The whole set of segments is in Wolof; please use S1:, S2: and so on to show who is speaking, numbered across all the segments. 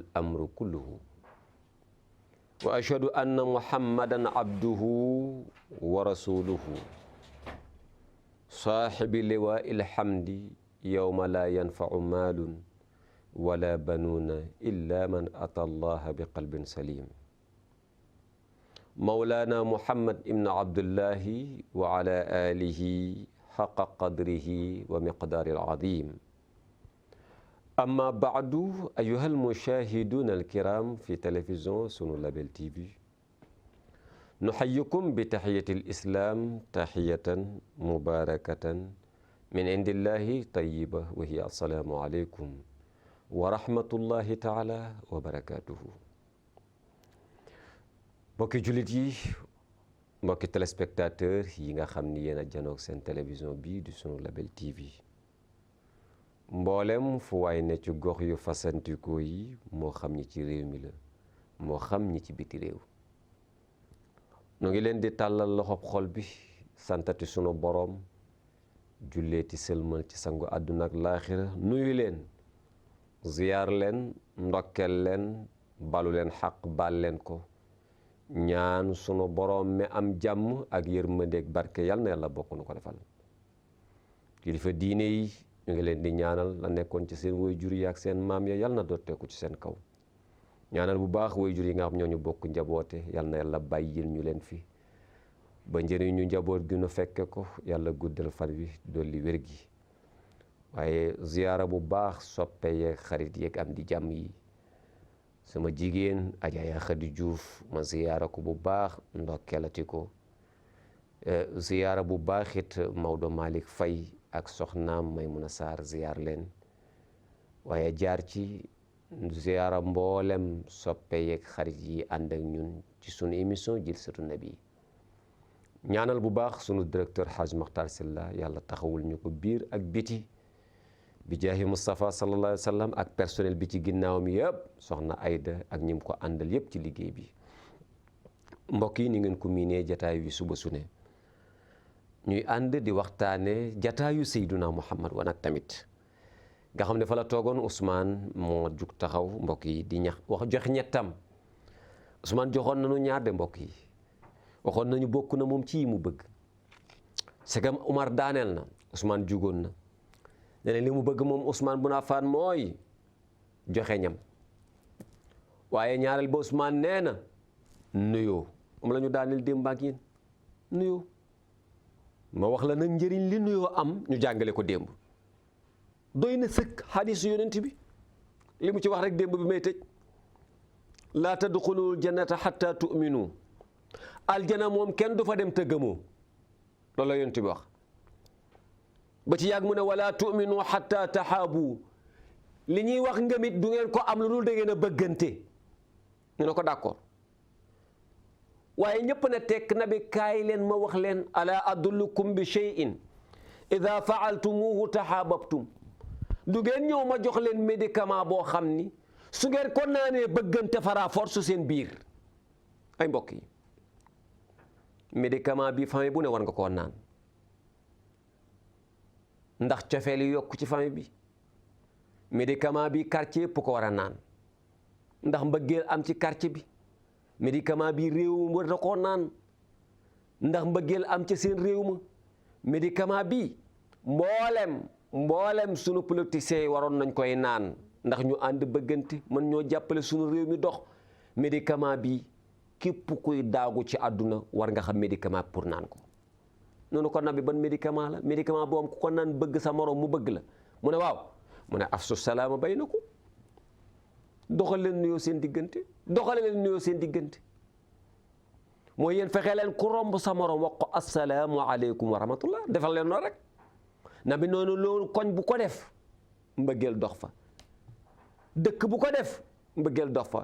S1: الأمر كله وأشهد أن محمدا عبده ورسوله صاحب لواء الحمد يوم لا ينفع مال ولا بنون إلا من أتى الله بقلب سليم مولانا محمد ابن عبد الله وعلى آله حق قدره ومقدار العظيم أما بعد أيها المشاهدون الكرام في تلفزيون سنو لابل تي في نحييكم بتحية الإسلام تحية مباركة من عند الله طيبة وهي السلام عليكم ورحمة الله تعالى وبركاته mbokki jullit yi mbokki téléspectateur yi nga xam ni yéen a janoog seen télévision bii di sunu label TV mboolem fu waay ne ci gox yu fasantikoo yi moo xam ñi ci réew mi la moo xam ñi ci biti réew nu ngi leen di tàllal loxob xol bi santati sunu boroom julleeti sëlmal ci sangu àdduna ak laaxira nuyu leen ziyaar leen ndokkel leen balu leen xaq baal leen ko ñaan sunu boroom mi am jàmm ak yërmandeeg barke yal na yàlla bokk nu ko defal kilifa diine yi ñu ngi leen di ñaanal la nekkoon ci seen waajur yi ak seen maam ya yal na dooteeku ci seen kaw ñaanal bu baax waajur yi nga xam ñoo ñu bokk njaboote yal na yàlla bàyyil ñu leen fi ba njëriñ ñu njaboot gi nu fekke ko yàlla guddal fan wi dolli wér gi waaye ziyaara bu baax soppe yeeg xarit yeeg am di jàmm yi sama jigéen Adja Khady Diouf ma ziyaara ko bu baax ndokkelati ko ziyaara bu baax it Maodo Malick Faye ak soxnaam Maymuna Sarr ziyaar leen waaye jaar ci ziyaara mboolem soppe yeeg xarit yi ànd ak ñun ci sunu émission Jilsatu Nabi ñaanal bu baax sunu directeur Hadj Makhtar Sylla yàlla taxawul ñu ko biir ak biti bi jaahi Moustapha sallallahu alayhi wa sallam ak personnel bi ci ginnaawam yëpp soxna Ayda ak ñim ko àndal yëpp ci liggéey bi mbokk yi ni ngeen ko miinee jataay wi suba su ne ñuy ànd di waxtaane jataayu Seyduna Muhammad wa nag tamit nga xam ne fa la toogoon Ousmane moo jug taxaw mbokk yi di ñax wax jox ñettam Ousmane joxoon nañu ñaar de mbokk yi waxoon nañu bokk na moom ci yi mu bëgg segam Umar daaneel na Ousmane jugoon na ne li mu bëgg moom Ousmane bun Affan mooy joxe ñam waaye ñaareel ba Ousmane nee na nuyoo moom la ñu daaneel démb ak yéen nuyoo ma wax la nag njëriñ li nuyoo am ñu jàngale ko démb doy na sëkk xadiisu yonent bi li mu ci wax rek démb bi may tëj laa tadxulul jannata xatta tu'minu aljana moom kenn du fa dem te gëmoo loolu la yonent bi wax ba ci yàgg mu ne wala tu'minu xatta taxaabu li ñuy wax ngëmit du ngeen ko am lu dul da ngeen a bëggante ñu ne ko d'accord waaye ñëpp ne tekk na bi kaay leen ma wax leen ala adullukum bi shay'in ida faaltumuhu taxaababtum du ngeen ñëw ma jox leen médicament boo xam ni su ngeen ko naanee bëggante fara force seen biir ay mbokk yi médicament bi famille bu ne war nga koo naan ndax cofeel yi yokk ci famille bi médicament bi quartier yëpp ko war a naan ndax mbëggeel am ci quartier bi médicament bi réew mi war na koo naan ndax mbëggeel am ci seen réew ma médicament bi mboolem sunu politiciens yi waroon nañ koy naan ndax ñu ànd bëggante mën ñoo jàppale sunu réew mi dox médicament bi képp kuy daagu ci àdduna war nga xam médicament pour naan ko noonu ko nabi ban médicament la médicament boo am ku ko naan bëgg sa morom mu bëgg la mu ne waaw mu ne afsu salaama baynakum doxal leen nuyoo seen diggante doxale leen nuyoo seen diggante mooy yéen fexe leen ku romb sa morom wax ko assalaamu aleykum wa rahmatullah defal leen noonu rek nabi noonu loolu koñ bu ko def mbëggeel dox fa dëkk bu ko def mbëggeel dox fa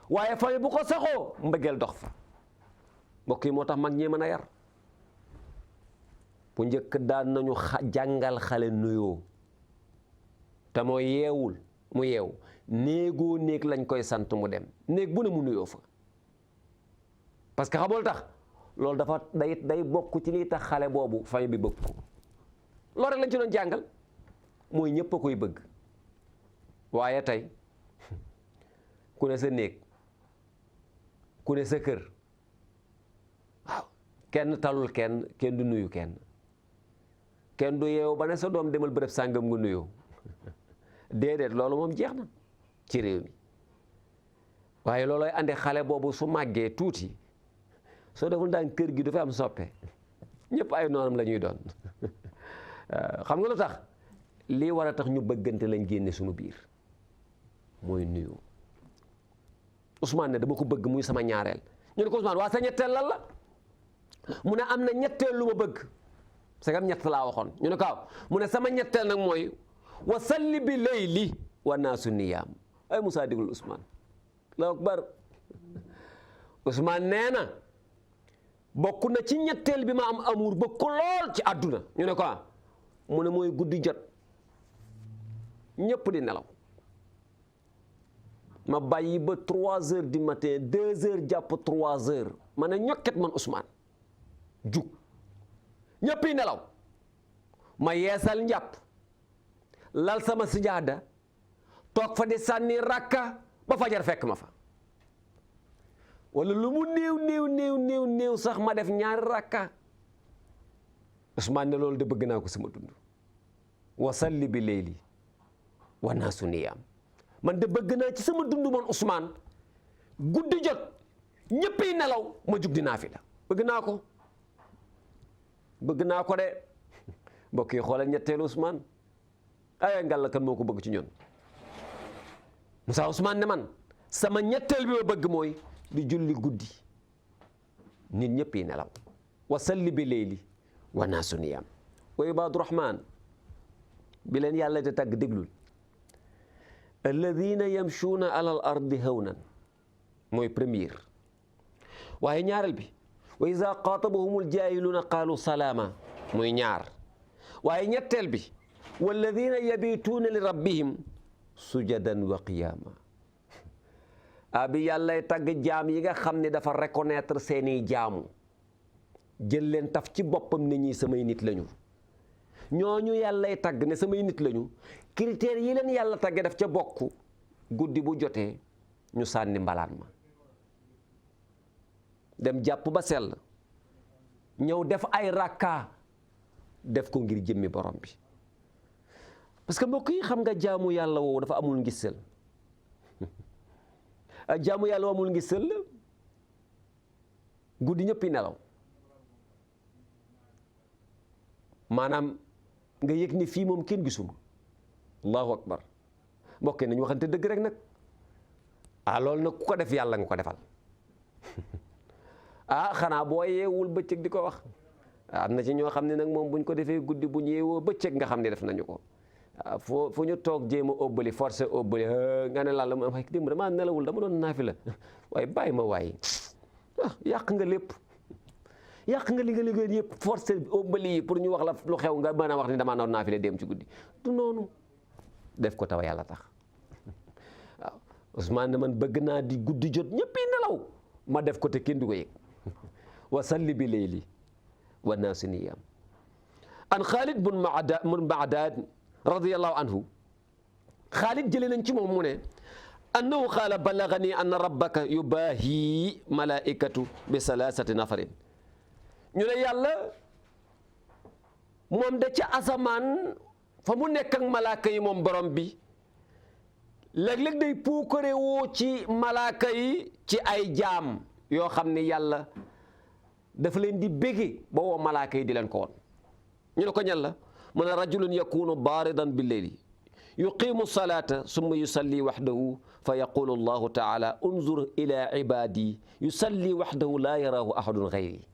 S1: waaye famille bu ko saxoo mbëggeel dox fa mbokk yi moo tax mag ñee mën a yar bu njëkk daan nañu jàngal xale nuyoo te moo yeewul mu yeew néegoo néeg lañ koy sant mu dem néeg bu ne mu nuyoo fa parce que xamul tax loolu dafa day bokk ci lii tax xale boobu famille bi bëgg ko loolu rek lañ ci doon jàngal mooy ñëpp a koy bëgg waaye tey ku ne sa néeg ku ne sa kër waaw kenn talul kenn du nuyu kenn du yeewu ba ne sa doom demal bërëb sàngam nga nuyoo déedéet loolu moom jeex na ci réew mi waaye loolooy andi xale boobu su màggee tuuti soo deful daan kër gi du fi am soppe ñëpp ay noonam la ñuy doon xam nga lu tax lii war a tax ñu bëggante lañ génne suñu biir mooy nuyu Ousmane ne dama ko bëgg muy sama ñaareel ñu ne ko Ousmane waa sa ñetteel lan la mu ne am na ñetteel lu ma bëgg sagam ñett laa waxoon ñu ne ko mu ne sama ñetteel nag mooy wa salli bi layli wa naasu niyaam ay Moussa digul Ousmane Allahu akbar Ousmane nee na bokk na ci ñetteel bi ma am amour bëgg ko lool ci àdduna ñu ne ko mu ne mooy guddi jot ñëpp di nelaw ma bàyyi ba 3 heures du matin 2 heures jàpp 3 heures ma ne ñokket man Ousmane jug ñëpp yi nelaw ma yeesal njàpp lal sama sijaada toog fa di sànni rakka ba fajar fekk ma fa wala lu mu néew sax ma def ñaari rakka Ousmane ne loolu de bëgg naa ko sama dund wa salli bi layli wa naasu niyaam man de bëgg naa ci sama dund man Ousmane guddi jot ñëpp yi nelaw ma jug di naafila bëgg naa ko de mbokk yi xoolal ñetteelu Ousmane ay ngàlla kan moo ko bëgg ci ñun Moussa Ousmane ne man sama ñetteel bi ma bëgg mooy di julli guddi nit ñëpp yi nelaw wa salli bi layli wa naasu niyaam wa ibaadu rahmaan bi leen yàlla di tàgg déglul alladina yamshuuna alal ardi hawnan mooy première waaye ñaareel bi wa iza xaatabahumul jaahiluuna qaalu salaama muy ñaar waaye ñetteel bi walladina yabituuna li rabbihim sujadan wa qiyaama bi yàllay tagg jaam yi nga xam ne dafa reconnaître seeni jaamu jël leen taf ci boppam ne ñi samay nit lañu ñooñu yàllay tagg ne samay nit lañu critères yi leen yàlla tagge daf ca bokk guddi bu jotee ñu sànni mbalaan ma dem jàpp ba sell ñëw def ay rakka def ko ngir jëmmi borom bi parce que mbokk yi xam nga jaamu yàlla woowu dafa amul ngisal jaamu yàlla amul ngisal guddi ñëppi nelaw maanaam nga yëg ni fii moom kenn gisuma allahu akbar mbokk yi nañu waxante dëgg rek nag loolu nag ku ko def yàlla nga ko defal xanaa boo yeewul bëccëg di ko wax am na ci ñoo xam ne nag moom buñ ko defee guddi buñ yeewoo bëccëg nga xam ne def nañu ko fu ñu toog jéem a óbbali forcé óbbali nga ne laa la ma démb damaa nelawul dama doon naafi la waaye bàyyi ma waaye yàq nga lépp yàq nga li nga liggéey yëpp forcé óbbali yi pour ñu wax la lu xew nga mën a wax ni damaa doon naafi la dem ci guddi du noonu def ko taw yàlla tax waaw Ousmane ne man bëgg naa di guddi jot ñëpp yi nelaw ma def ko te kenn du ko yëg wa salli bi layli wa naasu niyaam an Xaalid bun Macdaad radiyallahu anhu Xaalid jëlee nañ ci moom mu ne annahu qaala balagani anna rabbaka yubaahi malaikatu bi salaasati nafarin ñu ne yàlla moom da ca asamaan fa mu nekk ak malaaka yi moom borom bi léeg-léeg day puukare woo ci malaaka yi ci ay jaam yoo xam ne yàlla dafa leen di bége ba woo malaaka yi di leen ko woon ñu ne ko ñan la mu ne rajulun yakunu baaridan billeyli yuqimu salata summa yusalli waxdahu fa yaqulu allahu taala unzur ila ibadi yusalli waxdahu laa yaraahu ahadun gayri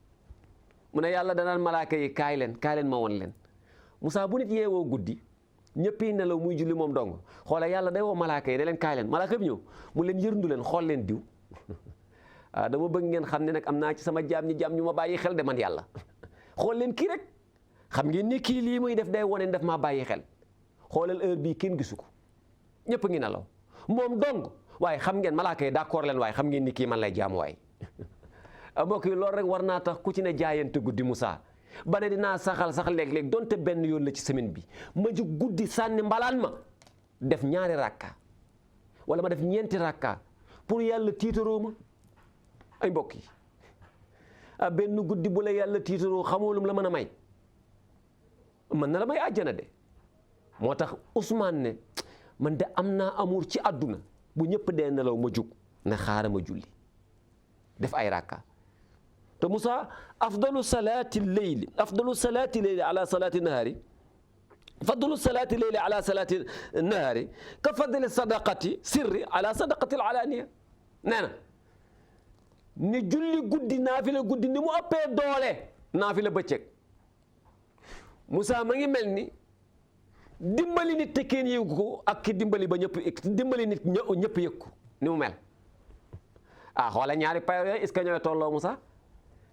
S1: mu ne yàlla danaan malaaka yi kaay leen ma won leen Moussa bu nit yeewoo guddi ñëpp yi nelaw muy julli moom dong xoola yàlla day woo malaaka yi da leen kaay leen malaaka bi ñëw mu leen yërndu leen xool leen diw dama bëgg ngeen xam ne nag am naa ci sama jaam ñu ma bàyyi xel de man yàlla xool leen kii rek xam ngeen ni kii lii muy def day wone daf maa bàyyi xel xoolal heure bii kenn gisu ko ñëpp ngi nelaw moom dong waaye xam ngeen malaaka yi d'accord leen waaye xam ngeen ni kii man lay jaamu waay mbokk yi loolu rek war naa tax ku ci ne jaayante guddi Moussa ba ne dinaa sax léeg-léeg donte benn yoon la ci semaine bi ma jug guddi sànni mbalaan ma def ñaari rakka wala ma def ñeenti rakka pour yàlla tiitaroo ma ay mbokk yi benn guddi bu la yàlla tiitaroo xamoo lum la mën a may mën na la may àjjana de moo tax Ousmane ne man de am naa amour ci àdduna bu ñëpp dee nelaw ma jug ne xaaral ma julli def ay rakka te Moussa afdalu salaati leyli ala salaati nahaari fadlu salaati leyli ala salaati nahaari ka fadli sadaqati sirri ala sadaqati alaniya nee na ni julli guddi naafila guddi ni mu ëppee doole naafila bëccëg Moussa ma ngi mel ni dimbali nit te kenn yëgu ko ak ki dimbali ba ñëpp dimbali nit ñëpp yëg ko ni mu mel xoola ñaari payo yooyu est-ce que ñooy tolloo Moussa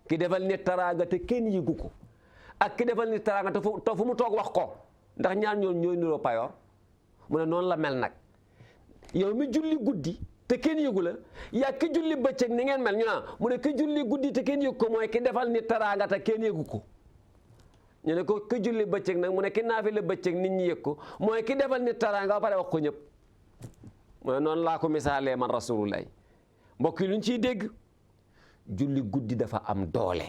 S1: ki defal nit taraanga te kenn yëgu ko ak ki defal nit taraanga te fu mu toog wax ko ndax ñaar ñoon ñooy niroo payoor mu ne noonu la mel nag yow mi julli guddi te kenn yëgu la yaa ki julli bëccëg ni ngeen mel ñu naa mu ne ki julli guddi te kenn yëgu ko mooy ki defal nit taraanga te kenn yëgu ko ñu ne ko ki julli bëccëg nag mu ne ki naafila bëccëg nit ñi yëg ko mooy ki defal nit taraanga ba pare wax ko ñëpp mu ne noonu laa ko misaalee man rasulullah mbokk yi lu ñu ciy dégg julli guddi dafa am doole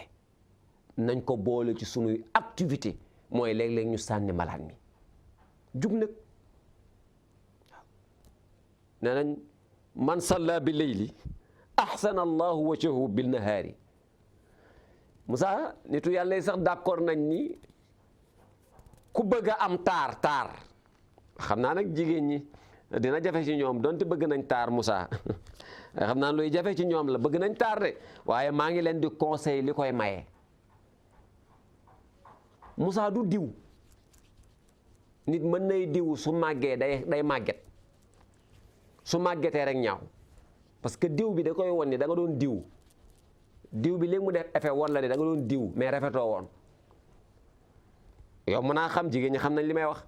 S1: nañ ko boole ci sunuy activité mooy léeg-léeg ñu sànni malaan mi jug nag nee nañ man salla bi leyli ahsana allahu wajhahu bil nahaari Moussa nitu yàlla yi sax d'accord nañ ni ku bëgg a am taar xam naa nag jigéen ñi dina jafe ci ñoom donte bëgg nañ taar Moussa xam naa luy jafe ci ñoom la bëgg nañ taar de waaye maa ngi leen di conseil li koy maye Moussa du diw nit mën nay diw su màggee day màgget su màggetee rek ñaaw parce que diw bi da koy won ni da nga doon diw bi léegi mu def effet woon la ne da nga doon diw mais rafetoo woon yow mën naa xam jigéen ñi xam nañ li may wax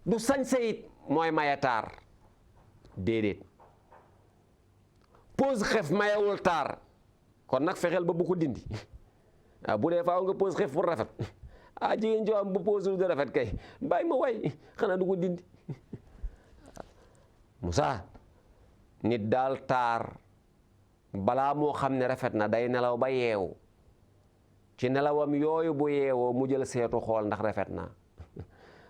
S1: du sañse it mooy maye taar déedéet pose xef mayewul taar kon nag fexeel ba bu ko dindi bu dee faaw nga pose xef pour rafet jigéen joo am bu pose du rafet kay bàyyi ma way xanaa du ko dindi Moussa nit daal taar balaa moo xam ne rafet na day nelaw ba yeewu ci nelawam yooyu bu yeewoo mu jël seetu xool ndax rafet na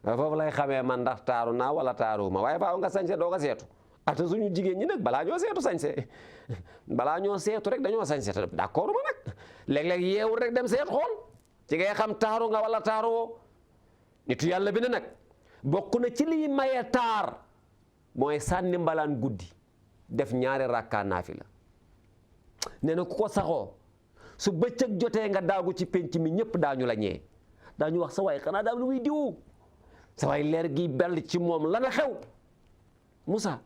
S1: foofu lay xamee man ndax taaru naa wala taaru ma waaye faaw nga sañse doo ko seetu ata suñu jigéen ñi nag balaa ñoo seetu sañse balaa ñoo seetu rek dañoo sañse te d'accord ma nag léeg-léeg yeewu rek dem seet xool ci ngay xam taaru nga wala taaru woo nitu yàlla bi ne nag bokk na ci liy maye taar mooy sànni mbalaan guddi def ñaari rakkaa naafila nee na ku ko saxoo su bëccëg jotee nga daagu ci penc mi ñëpp daañu la ñee daañu wax sa waay xanaa daam lu muy diwu sa waay leer gi bell ci moom la na xew Moussa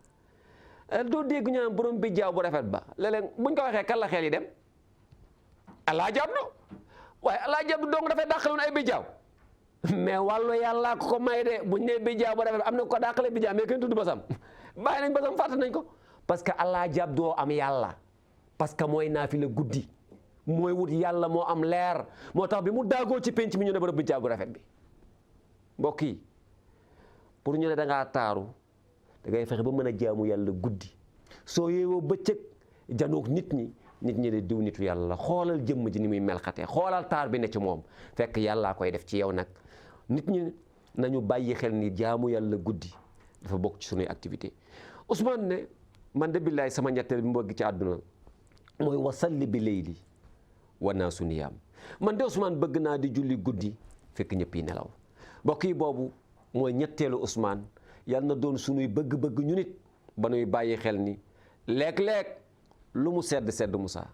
S1: doo dégg ñu naan borom bi jaaw bu rafet ba léeg-léeg buñ ko waxee kan la xel yi dem allah jabdu waaye allah jabdu dong dafay dàqaloon ay bi jaaw mais wàllu yàlla ko may de buñ ne bi jaaw bu rafet am na ko dàqale bi jaaw mais kenn tudd basam bàyyi nañ basam fàtte nañ ko parce que allah jabdoo am yàlla parce que mooy naafila guddi mooy wut yàlla moo am leer moo tax bi mu daagoo ci penc mi ñu ne borom bi jaaw bu rafet bi mbokk yi pour ñu ne da ngaa taaru da ngay fexe ba mën a jaamu yàlla guddi soo yeewoo bëccëg janoog nit ñi de diw nitu yàlla la xoolal jëmm ji ni muy melxatee xoolal taar bi ne ci moom fekk yàllaa koy def ci yow nag nit ñi nañu bàyyi xel ni jaamu yàlla guddi dafa bokk ci sunuy activité Ousmane ne man de billaay sama ñetteel bi mu bëgg ci àdduna mooy wasalli bi layli wa naasu niyaam man de Ousmane bëgg naa di julli guddi fekk ñëpp yi nelaw mbokk yi boobu mooy ñetteelu Ousmane yàlla na doon sunuy bëgg-bëgg ñu nit ba nuy bàyyi xel ni léeg-léeg lu mu sedd Moussa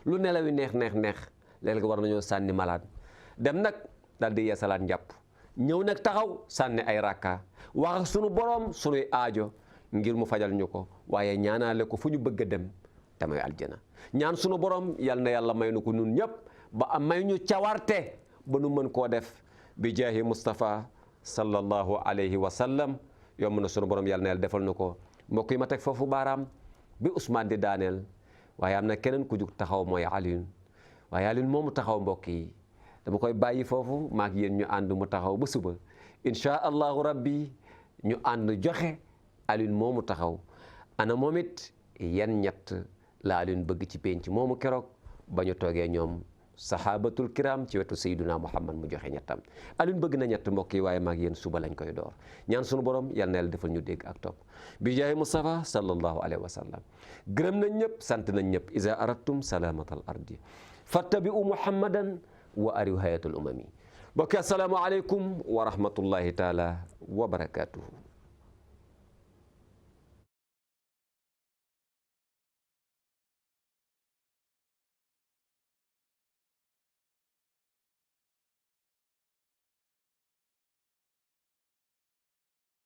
S1: lu nelaw yi neex léeg-léeg war nañoo sànni malade dem nag daal di yeesalaat njàpp ñëw nag taxaw sànni ay rakka wax ak sunu borom sunuy aajo ngir mu fajal ñu ko waaye ñaanaale ko fu ñu bëgg a dem te may aljana ñaan sunu borom yal na yàlla may nu ko nun ñëpp ba am may ñu cawarte ba nu mën koo def bi jaahi Mustafa sallallahu alayhi wa sallam yomb na sunu borom yàlla na yàlla defal na ko mbokk yi ma teg foofu baaraam bi Ousmane di daaneel waaye am na keneen ku jug taxaw mooy Alioune waaye Alioune moomu taxaw mbokk yi dama koy bàyyi foofu maak yéen ñu ànd mu taxaw ba suba incha allahu rabbi ñu ànd joxe Alioune moomu taxaw ana moom it yan ñett la Alioune bëgg ci penc moomu keroog ba ñu toogee ñoom sahabatul kiram ci wetu sayyiduna Muhammad mu joxe ñettam. Alioune bëgg na ñett mbokk yi waaye maag yéen suba lañ koy door ñaan sunu borom yal na yàlla defal ñu dégg ak topp bi jaay Mustafa sallallahu alayhi wa sallam. gërëm nañ ñëpp sant nañ ñëpp. iza aradtum salamatal ardi fattabi'u muhammadan wa ariw hayatul umami. mbokk yi assalaamu aleykum wa rahmatullahi taala wa barakatuhu.